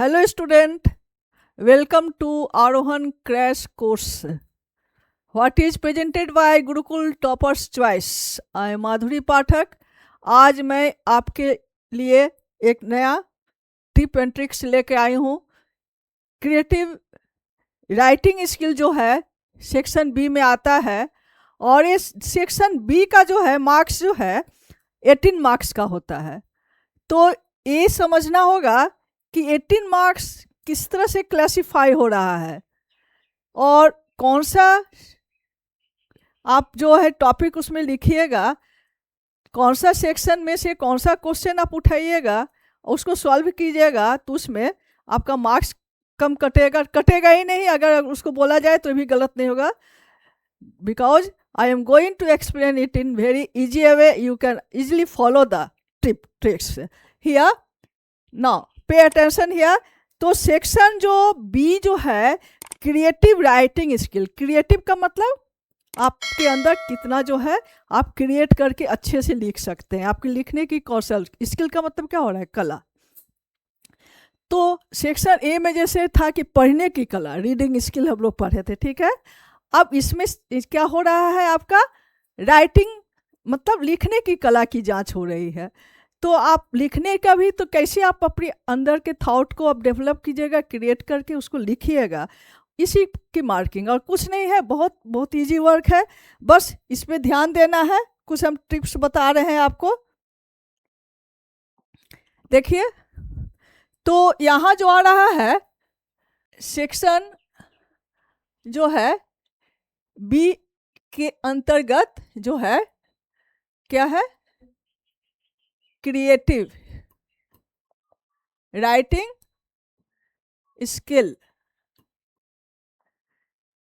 Hello student, welcome to Arohan Crash Course. What is presented by Gurukul Toppers Choice. I am माधुरी पाठक. आज मैं आपके लिए एक नया टिप एंड ट्रिक्स लेके आई हूँ. क्रिएटिव राइटिंग स्किल जो है सेक्शन बी में आता है और इस सेक्शन बी का जो है मार्क्स जो है 18 मार्क्स का होता है. तो ये समझना होगा कि 18 मार्क्स किस तरह से क्लासिफाई हो रहा है और कौन सा आप जो है टॉपिक उसमें लिखिएगा, कौन सा सेक्शन में से कौन सा क्वेश्चन आप उठाइएगा उसको सॉल्व कीजिएगा, तो उसमें आपका मार्क्स कम कटेगा ही नहीं. अगर उसको बोला जाए तो भी गलत नहीं होगा, because I am going to explain it in very easy way. You can easily follow the tricks here. Now pay attention here. तो सेक्शन जो बी जो है क्रिएटिव राइटिंग स्किल. क्रिएटिव का मतलब आपके अंदर कितना जो है आप क्रिएट करके अच्छे से लिख सकते हैं. आपके लिखने की कौशल. स्किल का मतलब क्या हो रहा है? कला. तो सेक्शन ए में जैसे था कि पढ़ने की कला, रीडिंग स्किल हम लोग पढ़े थे, ठीक है. अब इसमें क्या हो रहा है? आपका राइटिंग मतलब लिखने की कला की जांच हो रही है. तो आप लिखने का भी तो कैसे आप अपने अंदर के थॉट को आप डेवलप कीजिएगा, क्रिएट करके उसको लिखिएगा, इसी की मार्किंग. और कुछ नहीं है, बहुत बहुत इजी वर्क है. बस इस पे ध्यान देना है. कुछ हम टिप्स बता रहे हैं आपको, देखिए. तो यहाँ जो आ रहा है सेक्शन जो है बी के अंतर्गत जो है क्या है? Creative writing skill.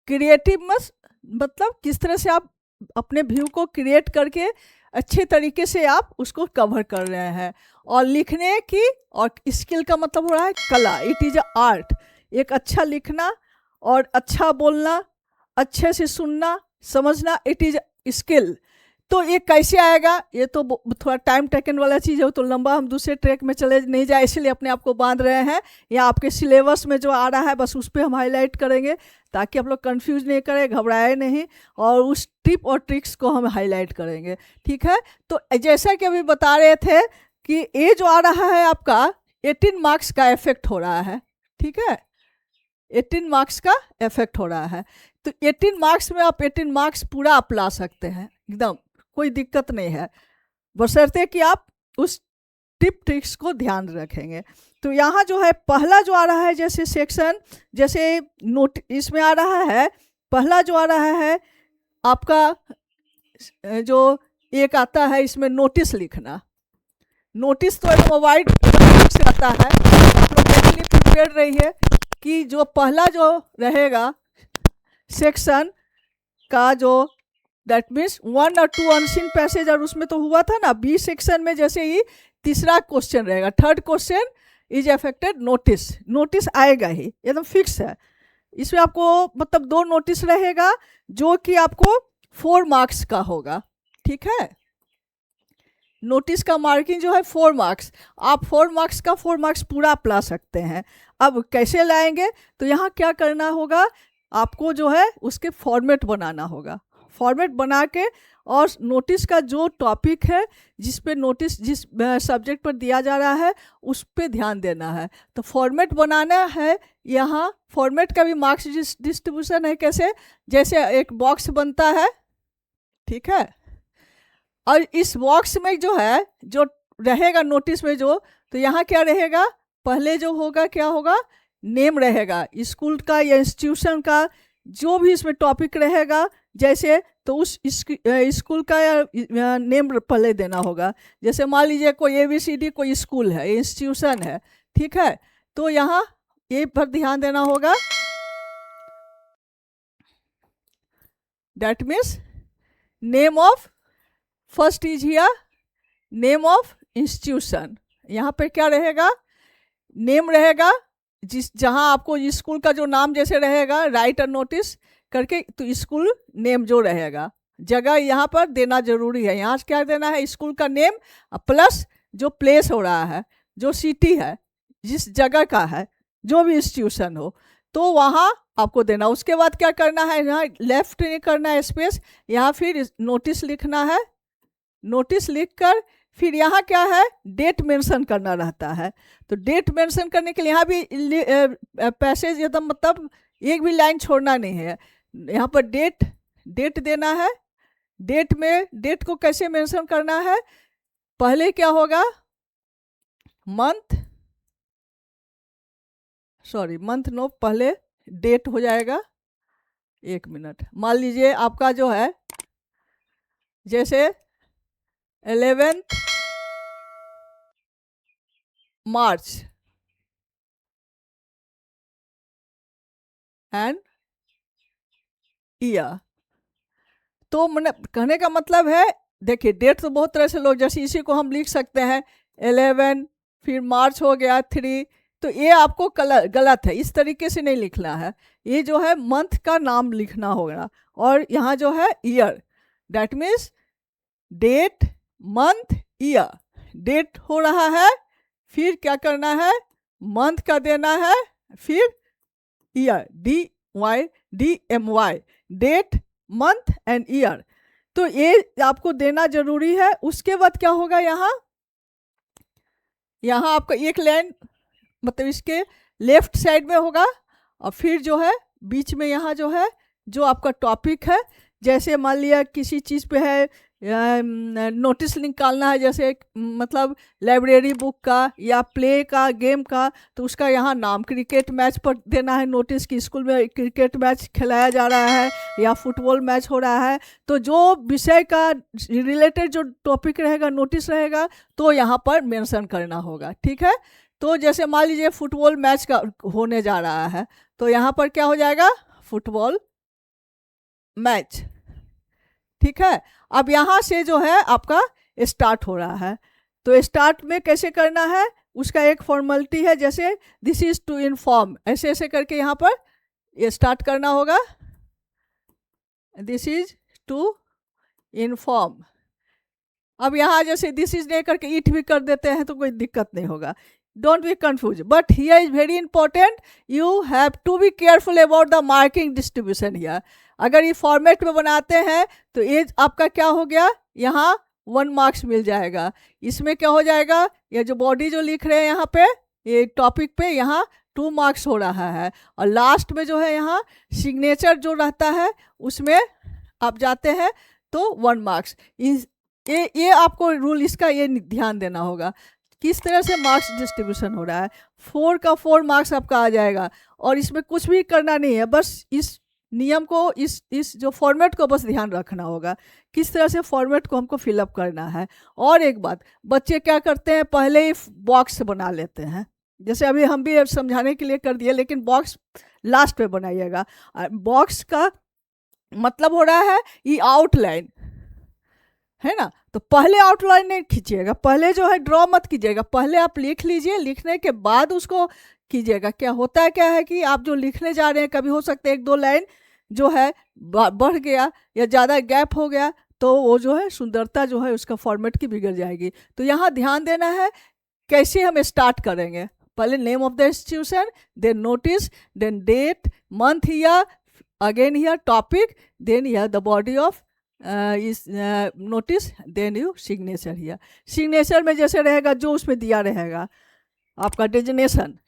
क्रिएटिव मतलब किस तरह से आप अपने व्यू को क्रिएट करके अच्छे तरीके से आप उसको कवर कर रहे हैं. और लिखने की और स्किल का मतलब हो रहा है कला. It is a art. एक अच्छा लिखना और अच्छा बोलना, अच्छे से सुनना समझना, इट इज़ स्किल. तो ये कैसे आएगा? ये तो थोड़ा टाइम टेकन वाला चीज़ है, तो लंबा हम दूसरे ट्रैक में चले नहीं जाए, इसलिए अपने आप को बांध रहे हैं. या आपके सिलेबस में जो आ रहा है बस उस पर हम हाईलाइट करेंगे ताकि आप लोग कंफ्यूज नहीं करें, घबराए नहीं, और उस टिप और ट्रिक्स को हम हाईलाइट करेंगे, ठीक है. तो जैसा कि अभी बता रहे थे कि ये जो आ रहा है आपका 18 मार्क्स का इफेक्ट हो रहा है, ठीक है. 18 मार्क्स का इफेक्ट हो रहा है. तो 18 मार्क्स में आप 18 मार्क्स पूरा आप ला सकते हैं एकदम, कोई दिक्कत नहीं है, बशर्ते कि आप उस टिप ट्रिक्स को ध्यान रखेंगे. तो यहाँ जो है पहला जो आ रहा है जैसे सेक्शन, जैसे नोट इसमें आ रहा है, पहला जो आ रहा है आपका जो एक आता है इसमें नोटिस लिखना. नोटिस तो एकदम वाइड से आता है. आप लोग के लिए प्रिपेयर रहिए कि जो पहला जो रहेगा सेक्शन का जो दैट मीन्स 1 और 2 अनसीन पैसेज, और उसमें तो हुआ था ना बी सेक्शन में, जैसे ही तीसरा क्वेश्चन रहेगा, third question is affected notice. Notice आएगा ही, एकदम फिक्स है. इसमें आपको मतलब 2 नोटिस रहेगा जो कि आपको 4 मार्क्स का होगा, ठीक है. नोटिस का मार्किंग जो है 4 मार्क्स. आप 4 मार्क्स का 4 मार्क्स पूरा आप ला सकते हैं. अब कैसे लाएंगे? तो यहाँ क्या करना होगा, आपको जो है उसके फॉर्मेट बनाना होगा. फॉर्मेट बना के और नोटिस का जो टॉपिक है, जिस पे नोटिस जिस सब्जेक्ट पर दिया जा रहा है उस पे ध्यान देना है. तो फॉर्मेट बनाना है. यहाँ फॉर्मेट का भी मार्क्स डिस्ट्रीब्यूशन है. कैसे? जैसे एक बॉक्स बनता है, ठीक है, और इस बॉक्स में जो है जो रहेगा नोटिस में जो, तो यहाँ क्या रहेगा? पहले जो होगा क्या होगा? नेम रहेगा स्कूल का या इंस्टीट्यूशन का, जो भी इसमें टॉपिक रहेगा जैसे, तो उस स्कूल का या नेम पहले देना होगा. जैसे मान लीजिए कोई ABCD कोई स्कूल है, इंस्टीट्यूशन है, ठीक है. तो यहाँ ये पर ध्यान देना होगा. That means name of first is here name of institution. यहाँ पर क्या रहेगा? नेम रहेगा. जहाँ आपको स्कूल का जो नाम जैसे रहेगा, राइट अ नोटिस करके, तो स्कूल नेम जो रहेगा, जगह यहाँ पर देना जरूरी है. यहाँ क्या देना है? स्कूल का नेम प्लस जो प्लेस हो रहा है, जो सिटी है, जिस जगह का है, जो भी इंस्टीट्यूशन हो, तो वहाँ आपको देना। उसके बाद क्या करना है, यहाँ लेफ्ट नहीं करना है स्पेस, यहाँ फिर नोटिस लिखना है। नोटिस लिखकर फिर यहाँ क्या है, डेट मेंशन करना रहता है। तो डेट मेंशन करने के लिए यहाँ भी पैसेज एकदम मतलब एक भी लाइन छोड़ना नहीं है। यहाँ पर डेट देना है। डेट में डेट को कैसे मेंशन करना है, पहले क्या होगा, मंथ नो, पहले डेट हो जाएगा। 1 मिनट, मान लीजिए आपका जो है जैसे 11 मार्च एंड ईयर। तो मैंने कहने का मतलब है, देखिए डेट तो बहुत तरह से लोग, जैसे इसी को हम लिख सकते हैं 11, फिर मार्च हो गया 3, तो ये आपको गलत है, इस तरीके से नहीं लिखना है। ये जो है मंथ का नाम लिखना होगा, और यहाँ जो है year, that means date month year. Date हो रहा है, फिर क्या करना है, मंथ का देना है, फिर year, DYDMY, date month and year. तो ये आपको देना जरूरी है। उसके बाद क्या होगा, यहाँ आपका एक लाइन मतलब इसके लेफ्ट साइड में होगा, और फिर जो है बीच में यहाँ जो है जो आपका टॉपिक है, जैसे मान लिया किसी चीज़ पे है नोटिस निकालना है, जैसे मतलब लाइब्रेरी बुक का या प्ले का, गेम का, तो उसका यहाँ नाम, क्रिकेट मैच पर देना है नोटिस कि स्कूल में क्रिकेट मैच खिलाया जा रहा है या फुटबॉल मैच हो रहा है। तो जो विषय का रिलेटेड जो टॉपिक रहेगा, नोटिस रहेगा, तो यहाँ पर मेंशन करना होगा। ठीक है, तो जैसे मान लीजिए फुटबॉल मैच का होने जा रहा है, तो यहाँ पर क्या हो जाएगा, फुटबॉल मैच। ठीक है, अब यहाँ से जो है आपका स्टार्ट हो रहा है। तो स्टार्ट में कैसे करना है, उसका एक फॉर्मेलिटी है, जैसे दिस इज टू इन्फॉर्म, ऐसे ऐसे करके यहाँ पर ये स्टार्ट करना होगा, दिस इज टू इन्फॉर्म। अब यहाँ जैसे दिस इज नहीं करके इट भी कर देते हैं तो कोई दिक्कत नहीं होगा, don't be confuse. But here is very important, you have to be careful about the marking distribution here. अगर ये फॉर्मेट में बनाते हैं तो ये आपका क्या हो गया, यहाँ 1 मार्क्स मिल जाएगा। इसमें क्या हो जाएगा, ये जो बॉडी जो लिख रहे हैं यहाँ पे, ये टॉपिक पे यहाँ 2 मार्क्स हो रहा है। और लास्ट में जो है यहाँ सिग्नेचर जो रहता है उसमें आप जाते हैं तो 1 मार्क्स। ये आपको रूल इसका ये ध्यान देना होगा किस तरह से मार्क्स डिस्ट्रीब्यूशन हो रहा है। 4 का 4 मार्क्स आपका आ जाएगा, और इसमें कुछ भी करना नहीं है, बस इस नियम को, इस जो फॉर्मेट को बस ध्यान रखना होगा, किस तरह से फॉर्मेट को हमको फिलअप करना है। और एक बात, बच्चे क्या करते हैं, पहले ही बॉक्स बना लेते हैं, जैसे अभी हम भी समझाने के लिए कर दिए, लेकिन बॉक्स लास्ट पे बनाइएगा। बॉक्स का मतलब हो रहा है ये आउटलाइन है ना, तो पहले आउटलाइन नहीं खींचिएगा, पहले जो है ड्रॉ मत कीजिएगा, पहले आप लिख लीजिए, लिखने के बाद उसको कीजिएगा। क्या होता है, क्या है कि आप जो लिखने जा रहे हैं, कभी हो सकता है 1-2 लाइन जो है बढ़ गया या ज़्यादा गैप हो गया, तो वो जो है सुंदरता जो है उसका फॉर्मेट की बिगड़ जाएगी। तो यहाँ ध्यान देना है कैसे हम स्टार्ट करेंगे, पहले name of the institution, then notice, then date, month, year, again here topic, then here the body of इस notice, then you signature here. Signature में जैसे रहेगा जो उसमें दिया रहेगा आपका डेजिग्नेशन,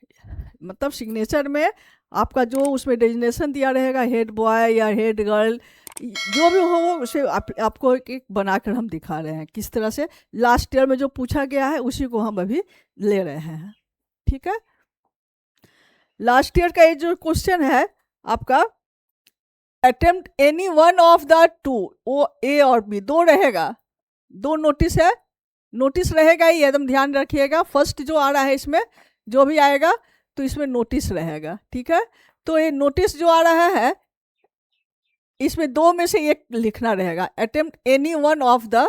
मतलब सिग्नेचर में आपका जो उसमें डेजिग्नेशन दिया रहेगा, हेड बॉय या हेड गर्ल जो भी हो, उसे आपको एक बनाकर हम दिखा रहे हैं किस तरह से लास्ट ईयर में जो पूछा गया है उसी को हम अभी ले रहे हैं। ठीक है, लास्ट ईयर का ये जो क्वेश्चन है आपका, attempt any one of the 2, वो ए और बी 2 रहेगा, 2 नोटिस है, नोटिस रहेगा ही, एकदम ध्यान रखिएगा। फर्स्ट जो आ रहा है इसमें जो भी आएगा तो इसमें नोटिस रहेगा। ठीक है, तो ये नोटिस जो आ रहा है इसमें 2 में से एक लिखना रहेगा, attempt any one of the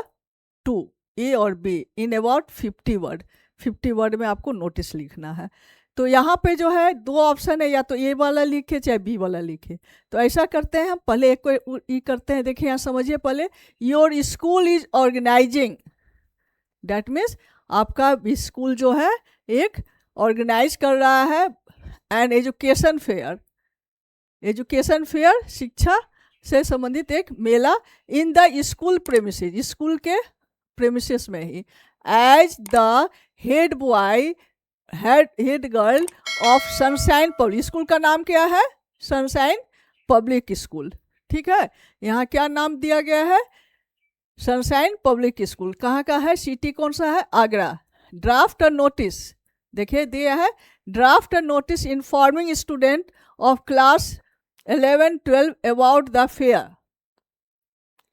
2, A और B, in about 50 word. 50 word में आपको नोटिस लिखना है। तो यहाँ पे जो है 2 ऑप्शन है, या तो ए वाला लिखे चाहे बी वाला लिखे। तो ऐसा करते हैं हम, पहले एक को ई करते हैं। देखिए यहाँ समझिए, पहले your school is organising, that means आपका स्कूल जो है एक ऑर्गेनाइज कर रहा है and education fair, education fair शिक्षा से संबंधित एक मेला in the school premises, school के प्रेमिसेस में ही, as the head boy head girl of Sunshine public School. का नाम क्या है? Sunshine public School. ठीक है, यहाँ क्या नाम दिया गया है? Sunshine public School. कहाँ का है? सिटी कौन सा है? आगरा। ड्राफ्ट नोटिस, देखिए दिया है, draft notice informing student of class 11-12 about the fair.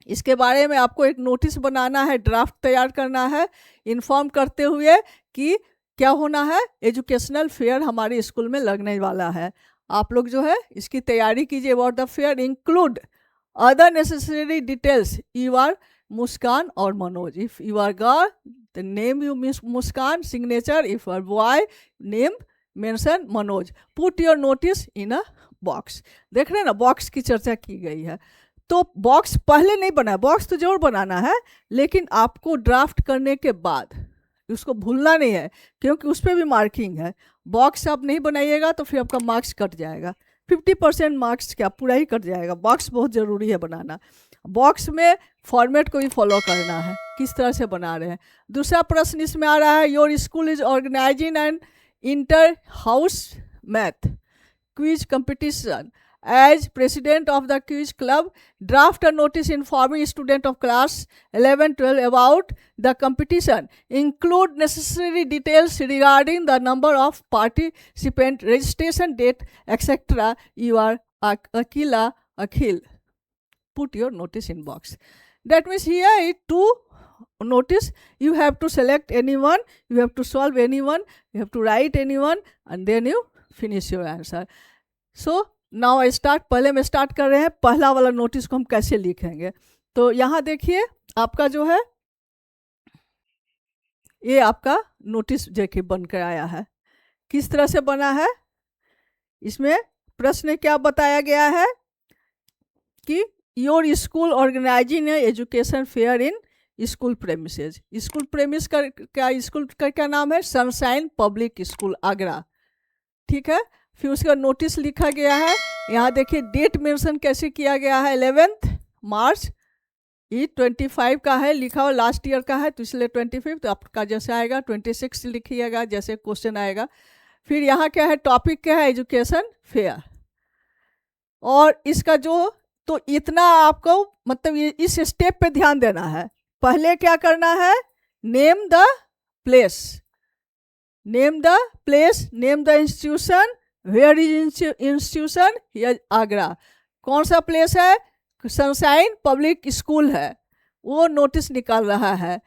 इसके बारे में आपको एक नोटिस बनाना है, ड्राफ्ट तैयार करना है, इन्फॉर्म करते हुए कि क्या होना है, एजुकेशनल फेयर हमारे स्कूल में लगने वाला है। आप लोग जो है इसकी तैयारी कीजिए। About the fair include other necessary details. You are Muskan और Manoj. If you are girl the name you means Muskan, signature. If you are boy name mention Manoj. Put your notice in a box. देख रहे हैं ना, बॉक्स की चर्चा की गई है। तो बॉक्स पहले नहीं बनाया, बॉक्स तो जरूर बनाना है, लेकिन आपको ड्राफ्ट करने के बाद उसको भूलना नहीं है, क्योंकि उस पर भी मार्किंग है। बॉक्स आप नहीं बनाइएगा तो फिर आपका मार्क्स कट जाएगा, 50% मार्क्स क्या पूरा ही कट जाएगा। बॉक्स बहुत ज़रूरी है बनाना। बॉक्स में फॉर्मेट को भी फॉलो करना है, किस तरह से बना रहे हैं। दूसरा प्रश्न इसमें आ रहा है, your school is organising and inter house math quiz competition. As president of the quiz club, draft a notice informing student of class 11-12 about the competition. Include necessary details regarding the number of participant, registration date, etc. You are Akhil. Put your notice in box. That means here is two notice. You have to select anyone, you have to solve anyone, you have to write anyone, and then you finish your answer. So now I start. पहले में start कर रहे हैं, पहला वाला notice को हम कैसे लिखेंगे। तो यहाँ देखिए आपका जो है ये आपका नोटिस देखिए बनकर आया है, किस तरह से बना है। इसमें प्रश्न क्या बताया गया है कि your school organising education fair in school premises. School premise का क्या, स्कूल का क्या नाम है? Sunshine public school Agra. ठीक है, फिर उसका नोटिस लिखा गया है। यहाँ देखिए डेट मेंशन कैसे किया गया है, 11 मार्च। ये 25 का है लिखा हुआ, लास्ट ईयर का है तो इसलिए 25, तो आपका जैसे आएगा 26 लिखिएगा जैसे क्वेश्चन आएगा। फिर यहाँ क्या है, टॉपिक क्या है? Education fair. और इसका जो, तो इतना आपको मतलब ये इस स्टेप पे ध्यान देना है। पहले क्या करना है, name the place, name the place, name the institution, where is institution, या आगरा। कौन सा प्लेस है? सनशाइन पब्लिक स्कूल है। वो नोटिस निकाल रहा है,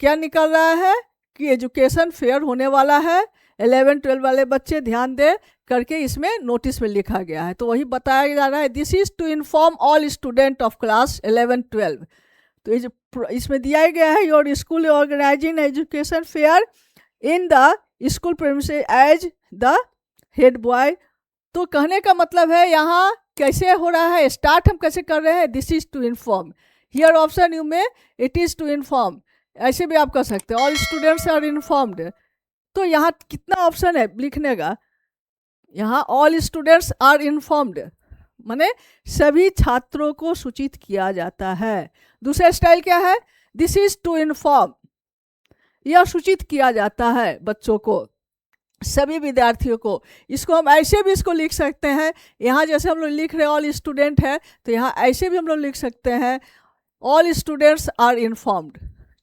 क्या निकाल रहा है कि एजुकेशन फेयर होने वाला है, 11-12 वाले बच्चे ध्यान दे करके इसमें नोटिस में लिखा गया है। तो वही बताया जा रहा है, this is to inform all student of class 11-12। तो ये जो इसमें दिया गया है, your school organising education fair in the school premises as the head boy. तो कहने का मतलब है यहाँ कैसे हो रहा है, स्टार्ट हम कैसे कर रहे हैं, this is to inform. Here option you में इट इज टू इन्फॉर्म, ऐसे भी आप कर सकते हैं, ऑल स्टूडेंट्स आर इन्फॉर्म्ड। तो यहाँ कितना ऑप्शन है लिखने का, यहाँ ऑल स्टूडेंट्स आर इन्फॉर्म्ड माने सभी छात्रों को सूचित किया जाता है। दूसरा स्टाइल क्या है, दिस इज टू इन्फॉर्म, यह सूचित किया जाता है बच्चों को, सभी विद्यार्थियों को। इसको हम ऐसे भी इसको लिख सकते हैं, यहाँ जैसे हम लोग लिख रहे हैं ऑल स्टूडेंट है, तो यहाँ ऐसे भी हम लोग लिख सकते हैं ऑल स्टूडेंट्स आर इन्फॉर्म्ड।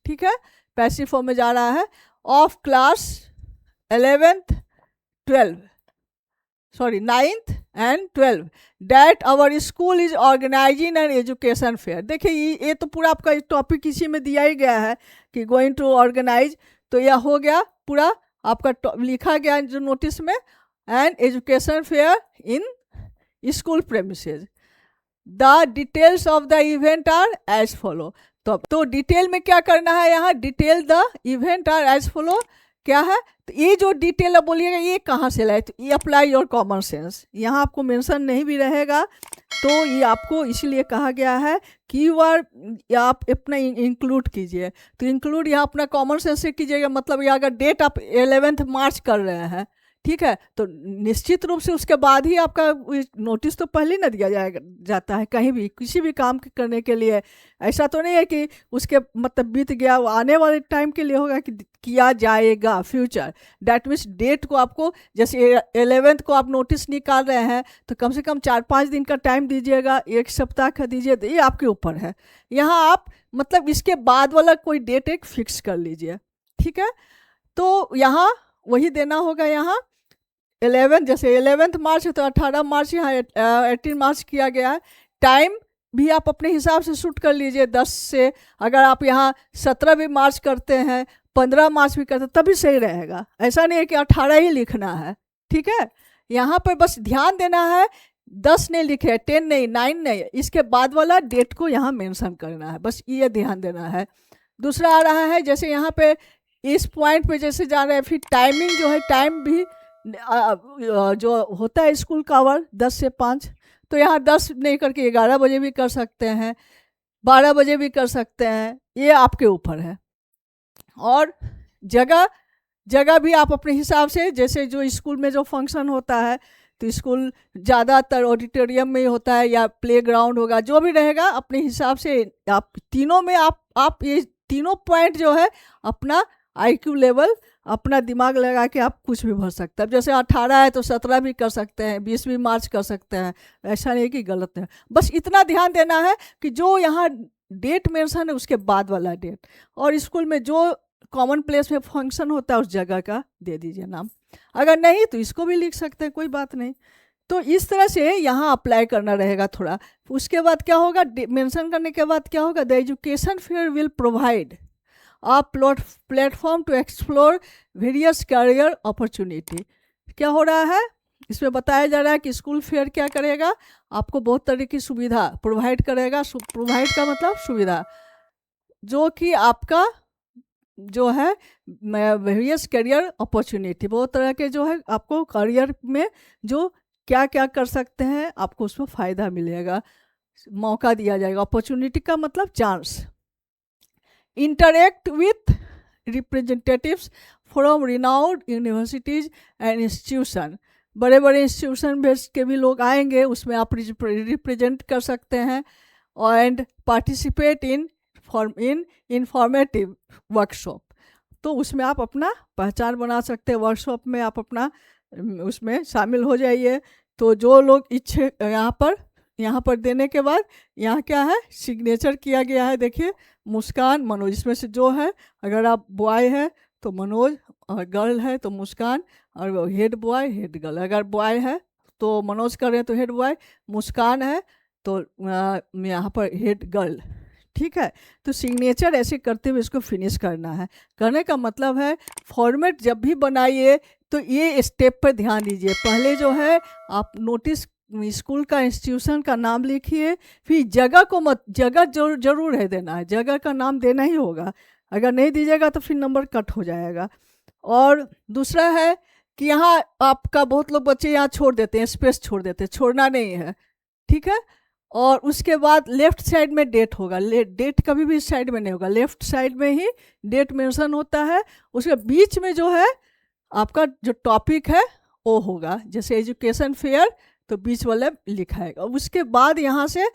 ठीक है, पैसिव फॉर्म में जा रहा है, of class 11th 12 sorry 9th and 12 that our school is organising an education fair. देखिए ये तो पूरा आपका टॉपिक इसी में दिया ही गया है कि गोइंग टू ऑर्गेनाइज, तो यह हो गया पूरा आपका लिखा गया जो नोटिस में, and education fair in school premises. The details of the event are as follow. तो डिटेल में क्या करना है, यहाँ detail the event are as follow क्या है, तो ये जो डिटेल बोलिएगा ये कहाँ से लाए, तो ये अप्लाई योर कॉमन सेंस। यहाँ आपको मेंशन नहीं भी रहेगा, तो ये आपको इसलिए कहा गया है कि आप अपना इंक्लूड कीजिए। तो इंक्लूड यहाँ अपना कॉमन सेंस से कीजिएगा, मतलब ये अगर डेट आप 11 मार्च कर रहे हैं, ठीक है, तो निश्चित रूप से उसके बाद ही आपका नोटिस तो पहले ना दिया जाता है कहीं भी किसी भी काम करने के लिए। ऐसा तो नहीं है कि उसके मतलब बीत गया, वो आने वाले टाइम के लिए होगा कि किया जाएगा, फ्यूचर। दैट मीन्स डेट को आपको, जैसे 11th को आप नोटिस निकाल रहे हैं तो कम से कम 4-5 दिन का टाइम दीजिएगा, 1 सप्ताह का दीजिए, तो ये आपके ऊपर है। यहाँ आप मतलब इसके बाद वाला कोई डेट एक फिक्स कर लीजिए, ठीक है। तो यहाँ वही देना होगा। यहाँ 11 जैसे 11 मार्च है तो 18 मार्च, यहाँ 18 मार्च किया गया है। टाइम भी आप अपने हिसाब से शूट कर लीजिए 10 से। अगर आप यहाँ 17 भी मार्च करते हैं, 15 मार्च भी करते हैं, तभी सही रहेगा। ऐसा नहीं है कि 18 ही लिखना है, ठीक है। यहाँ पर बस ध्यान देना है 10 नहीं लिखे, 10 नहीं, 9 नहीं, इसके बाद वाला डेट को यहाँ मेंशन करना है, बस ये ध्यान देना है। दूसरा आ रहा है, जैसे यहाँ पे इस पॉइंट पे जैसे जा रहे हैं, फिर टाइमिंग जो है, टाइम भी जो होता है स्कूल का आवर 10 से 5, तो यहाँ 10 नहीं करके 11 बजे भी कर सकते हैं, 12 बजे भी कर सकते हैं, ये आपके ऊपर है। और जगह भी आप अपने हिसाब से, जैसे जो स्कूल में जो फंक्शन होता है तो स्कूल ज़्यादातर ऑडिटोरियम में ही होता है या प्लेग्राउंड होगा, जो भी रहेगा अपने हिसाब से। आप तीनों में आप ये तीनों पॉइंट जो है अपना IQ लेवल, अपना दिमाग लगा के आप कुछ भी भर सकते हैं। जैसे 18 है तो 17 भी कर सकते हैं, 20 भी मार्च कर सकते हैं, ऐसा नहीं कि गलत है। बस इतना ध्यान देना है कि जो यहाँ डेट मेंशन है उसके बाद वाला डेट, और स्कूल में जो कॉमन प्लेस में फंक्शन होता है उस जगह का दे दीजिए नाम। अगर नहीं तो इसको भी लिख सकते हैं, कोई बात नहीं। तो इस तरह से यहाँ अप्लाई करना रहेगा थोड़ा। उसके बाद क्या होगा, मेंशन करने के बाद क्या होगा, the education fair will provide a platform to explore various career opportunity। क्या हो रहा है, इसमें बताया जा रहा है कि स्कूल फेयर क्या करेगा, आपको बहुत तरह की सुविधा प्रोवाइड करेगा। प्रोवाइड का मतलब सुविधा, जो कि आपका जो है वेरियस करियर अपॉर्चुनिटी, बहुत तरह के जो है आपको करियर में जो क्या क्या कर सकते हैं आपको उसमें फ़ायदा मिलेगा, मौका दिया जाएगा। अपॉर्चुनिटी का मतलब chance. interact with representatives from renowned universities and institution। बड़े बड़े इंस्टीट्यूशन बेस के भी लोग आएंगे, उसमें आप रिप्रेजेंट कर सकते हैं। And participate in informative workshop, तो उसमें आप अपना पहचान बना सकते हैं। वर्कशॉप में आप अपना उसमें शामिल हो जाइए। तो जो लोग इच्छे यहाँ पर देने के बाद यहाँ क्या है, सिग्नेचर किया गया है, देखिए मुस्कान मनोज। इसमें से जो है, अगर आप बॉय है तो मनोज, और गर्ल है तो मुस्कान, और हेड बॉय हेड गर्ल। अगर बॉय है तो मनोज कर रहे हैं तो हेड बॉय, मुस्कान है तो यहाँ पर हेड गर्ल, ठीक है। तो सिग्नेचर ऐसे करते हुए इसको फिनिश करना है। करने का मतलब है फॉर्मेट जब भी बनाइए तो ये स्टेप पर ध्यान दीजिए। पहले जो है आप नोटिस स्कूल का, इंस्टीट्यूशन का नाम लिखिए, फिर जगह को जगह जरूर है देना है, जगह का नाम देना ही होगा। अगर नहीं दीजिएगा तो फिर नंबर कट हो जाएगा। और दूसरा है कि यहाँ आपका बहुत लोग बच्चे यहाँ छोड़ देते हैं, स्पेस छोड़ देते हैं, छोड़ना नहीं है, ठीक है। और उसके बाद लेफ्ट साइड में डेट होगा, डेट कभी भी इस साइड में नहीं होगा, लेफ्ट साइड में ही डेट मेंशन होता है। उसके बीच में जो है आपका जो टॉपिक है वो होगा, जैसे एजुकेशन फेयर तो बीच वाले लिखा है। उसके बाद यहाँ से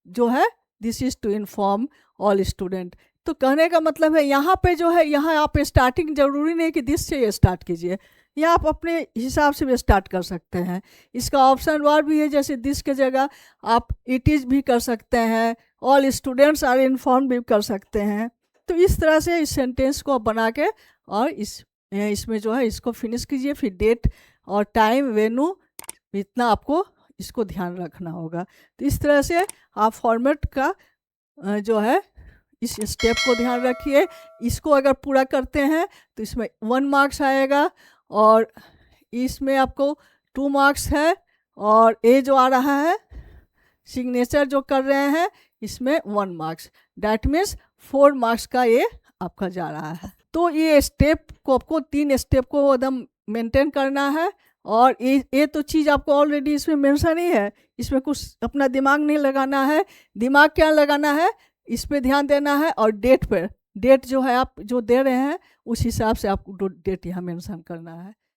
जो है this is to inform all student. तो कहने का मतलब है यहाँ पे जो है, यहाँ आप स्टार्टिंग जरूरी नहीं कि दिस से स्टार्ट कीजिए, यहाँ आप अपने हिसाब से भी स्टार्ट कर सकते हैं। इसका ऑप्शन वार भी है, जैसे दिस के जगह आप इट इज़ भी कर सकते हैं, ऑल स्टूडेंट्स आर इन्फॉर्म भी कर सकते हैं। तो इस तरह से इस सेंटेंस को बना के और इसमें जो है इसको फिनिश कीजिए। फिर डेट और टाइम, वेन्यू, इतना आपको इसको ध्यान रखना होगा। तो इस तरह से आप फॉर्मेट का जो है इस स्टेप को ध्यान रखिए। इसको अगर पूरा करते हैं तो इसमें 1 मार्क्स आएगा, और इसमें आपको 2 मार्क्स है, और ये जो आ रहा है सिग्नेचर जो कर रहे हैं इसमें 1 मार्क्स, डैट मीन्स 4 मार्क्स का ये आपका जा रहा है। तो ये स्टेप को आपको 3 स्टेप को एकदम मेंटेन करना है। और ये तो चीज़ आपको ऑलरेडी इसमें मेंशन ही है, इसमें कुछ अपना दिमाग नहीं लगाना है। दिमाग क्या लगाना है, इस पे ध्यान देना है। और डेट पर, डेट जो है आप जो दे रहे हैं उस हिसाब से आपको डेट यहाँ मेंशन करना है।